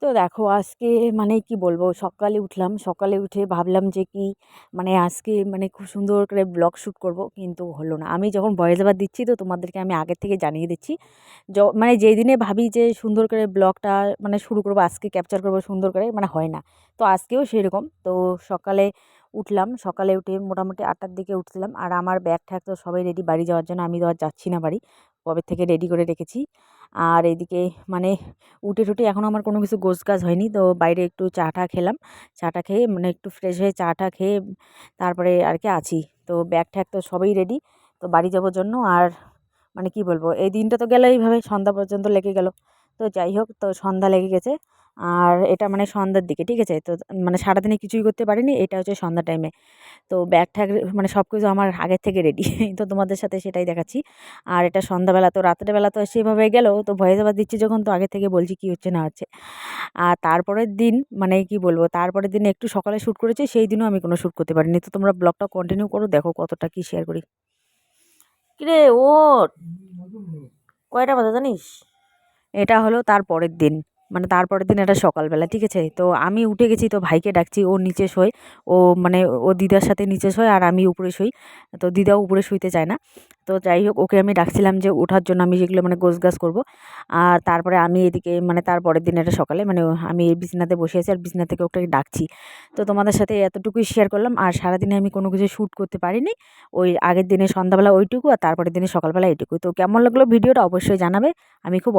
তো দেখো আজকে মানে কি বলবো, সকালে উঠলাম, সকালে উঠে ভাবলাম যে কি মানে আজকে মানে খুব সুন্দর করে ব্লগ শ্যুট করব, কিন্তু হলো না। আমি যখন ভয়েস ওভার দিচ্ছি তো তোমাদেরকে আমি আগের থেকে জানিয়ে দিচ্ছি, মানে যেই দিনে ভাবি যে সুন্দর করে ব্লগটা মানে শুরু করবো, আজকে ক্যাপচার করবো সুন্দর করে, মানে হয় না। তো আজকেও সেরকম। তো সকালে উঠলাম, সকালে উঠে মোটামুটি 8টার দিকে উঠছিলাম, আর আমার ব্যাগ ঠ্যাগ তো সবাই রেডি বাড়ি যাওয়ার জন্য। আমি তো আর যাচ্ছি না বাড়ি, কবে থেকে রেডি করে রেখেছি। আর এদিকে মানে উঠে টুটে এখনও আমার কোনো কিছু গোছগাছ হয়নি। তো বাইরে একটু চা টা খেলাম, চা টা খেয়ে মানে একটু ফ্রেশ হয়ে চা টা খেয়ে তারপরে আর কি আছি। তো ব্যাগ ঠ্যাগ তো সবই রেডি, তো বাড়ি যাওয়ার জন্য। আর মানে কি বলবো, এই দিনটা তো গেল এইভাবে, সন্ধ্যা পর্যন্ত লেগে গেল। তো যাই হোক, তো সন্ধ্যা লেগে গেছে। আর এটা মানে সন্ধ্যার দিকে, ঠিক আছে? তো মানে সারাদিনে কিছুই করতে পারিনি, এটা হচ্ছে সন্ধ্যা টাইমে। তো ব্যাগ ঠ্যাগ মানে সব কিছু আমার আগের থেকে রেডি তো তোমাদের সাথে সেটাই দেখাচ্ছি। আর এটা সন্ধ্যাবেলা, তো রাতের বেলা তো সেভাবে গেল। তো ভয়েস ওভার দিচ্ছি যখন, তো আগে থেকে বলছি কি হচ্ছে না হচ্ছে। আর তারপরের দিন মানে কি বলবো, তারপরের দিন একটু সকালে শ্যুট করেছি, সেই দিনও আমি কোনো শ্যুট করতে পারিনি। তো তোমরা ব্লগটা কন্টিনিউ করো, দেখো কতটা কি শেয়ার করি। কিরে ওঠ, কয়টা বাজে জানিস? এটা হলো তারপরের দিন, মানে তারপরের দিন এটা সকালবেলা, ঠিক আছে? তো আমি উঠে গেছি, তো ভাইকে ডাকছি, ও নিচে শোয়। ও মানে ও দিদার সাথে নিচে শোয় আর আমি উপরে শুই। তো দিদাও উপরে শুইতে চায় না। তো যাই হোক, ওকে আমি ডাকছিলাম যে ওঠার জন্য, আমি যেগুলো মানে গোছগাছ করবো। আর তারপরে আমি এদিকে মানে তারপরের দিন এটা সকালে মানে আমি এই বিছানাতে বসে আছি, আর বিছানা থেকে ওকে ডাকছি। তো তোমাদের সাথে এতটুকুই শেয়ার করলাম। আর সারাদিনে আমি কোনো কিছু শ্যুট করতে পারিনি, ওই আগের দিনে সন্ধ্যাবেলা ওইটুকু, আর তারপরের দিনে সকালবেলা এইটুকু। তো কেমন লাগলো ভিডিওটা অবশ্যই জানাবে। আমি খুব